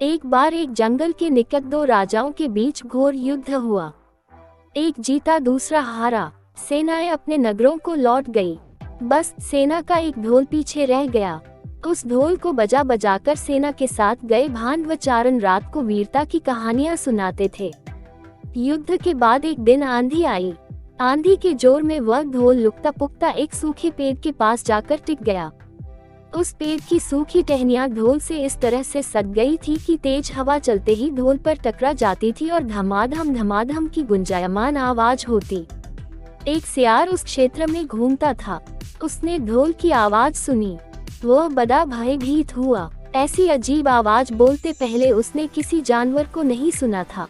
एक बार एक जंगल के निकट दो राजाओं के बीच घोर युद्ध हुआ। एक जीता दूसरा हारा। सेनाएं अपने नगरों को लौट गई। बस सेना का एक ढोल पीछे रह गया। उस ढोल को बजा बजाकर सेना के साथ गए भांड व चारण रात को वीरता की कहानियां सुनाते थे। युद्ध के बाद एक दिन आंधी आई। आंधी के जोर में वह ढोल लुकता पुकता एक सूखे पेड़ के पास जाकर टिक गया। उस पेड़ की सूखी टहनियां ढोल से इस तरह से सट गई थी कि तेज हवा चलते ही ढोल पर टकरा जाती थी और धमाधम की गुंजायमान आवाज होती। एक सियार उस क्षेत्र में घूमता था। उसने ढोल की आवाज सुनी। वह बड़ा भयभीत हुआ। ऐसी अजीब आवाज बोलते पहले उसने किसी जानवर को नहीं सुना था।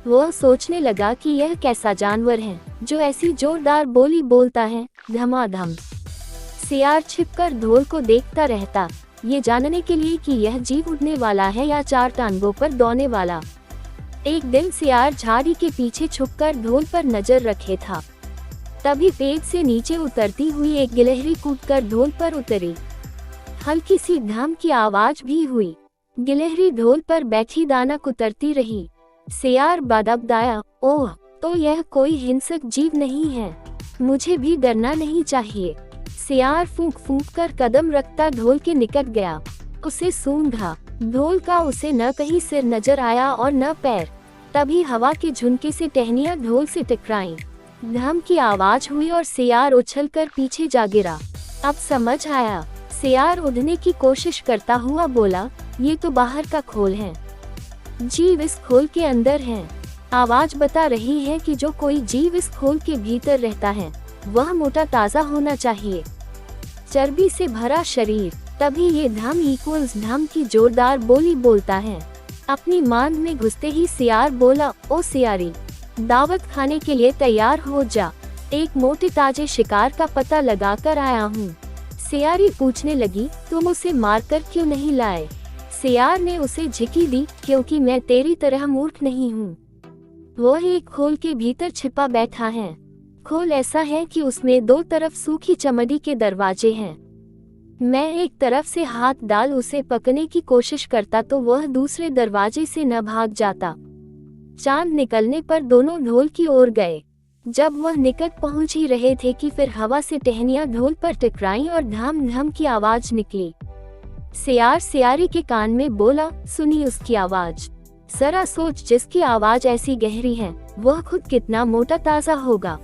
वह सोचने लगा कि यह कैसा जानवर है जो ऐसी जोरदार बोली बोलता है, धमाधम। सियार छिपकर ढोल को देखता रहता, ये जानने के लिए कि यह जीव उड़ने वाला है या चार टांगों पर दौड़ने वाला। एक दिन सियार झाड़ी के पीछे छुपकर ढोल पर नजर रखे था। तभी पेड़ से नीचे उतरती हुई एक गिलहरी कूदकर ढोल पर उतरी। हल्की सी धम की आवाज भी हुई। गिलहरी ढोल पर बैठी दाना कुतरती रही। सियार बड़बड़ाया, ओह, तो यह कोई हिंसक जीव नहीं है, मुझे भी डरना नहीं चाहिए। सियार फूंक फूंक कर कदम रखता ढोल के निकट गया। उसे सूंघा। ढोल का उसे न कहीं सिर नजर आया और न पैर। तभी हवा के झुनके से टहनियां ढोल से टकराईं। धम की आवाज हुई और सियार उछलकर पीछे जा गिरा। अब समझ आया। सियार उड़ने की कोशिश करता हुआ बोला, ये तो बाहर का खोल है, जीव इस खोल के अंदर है। आवाज बता रही है कि जो कोई जीव इस खोल के भीतर रहता है वह मोटा ताजा होना चाहिए, चर्बी से भरा शरीर। तभी ये धम इक्वल्स धम की जोरदार बोली बोलता है। अपनी मांद में घुसते ही सियार बोला, ओ सियारी, दावत खाने के लिए तैयार हो जा। एक मोटे ताजे शिकार का पता लगाकर आया हूँ। सियारी पूछने लगी, तुम उसे मारकर क्यों नहीं लाए? सियार ने उसे झिकी दी, क्योंकि मैं तेरी तरह मूर्ख नहीं हूँ। वह एक खोल के भीतर छिपा बैठा है। खोल ऐसा है कि उसमें दो तरफ सूखी चमड़ी के दरवाजे हैं। मैं एक तरफ से हाथ डाल उसे पकड़ने की कोशिश करता तो वह दूसरे दरवाजे से न भाग जाता। चांद निकलने पर दोनों ढोल की ओर गए। जब वह निकट पहुंच ही रहे थे कि फिर हवा से टहनियां ढोल पर टकराईं और धम धम की आवाज निकली। सियार सियारी के कान में बोला, सुनी उसकी आवाज? जरा सोच, जिसकी आवाज ऐसी गहरी है वह खुद कितना मोटा ताजा होगा।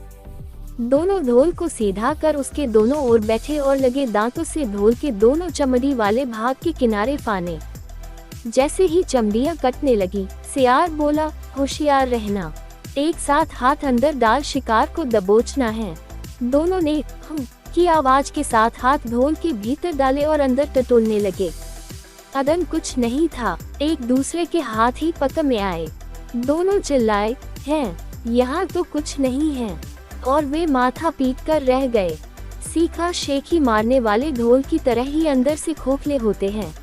दोनों ढोल को सीधा कर उसके दोनों ओर बैठे और लगे दांतों से ढोल के दोनों चमड़ी वाले भाग के किनारे फाने। जैसे ही चमड़ियां कटने लगी, सियार बोला, होशियार रहना, एक साथ हाथ अंदर डाल शिकार को दबोचना है। दोनों ने हम की आवाज के साथ हाथ ढोल के भीतर डाले और अंदर टटोलने लगे। अदन कुछ नहीं था, एक दूसरे के हाथ ही पकड़ में आए। दोनों चिल्लाए, हैं, यहाँ तो कुछ नहीं है, और वे माथा पीट कर रह गए। सीखा शेखी मारने वाले ढोल की तरह ही अंदर से खोखले होते हैं।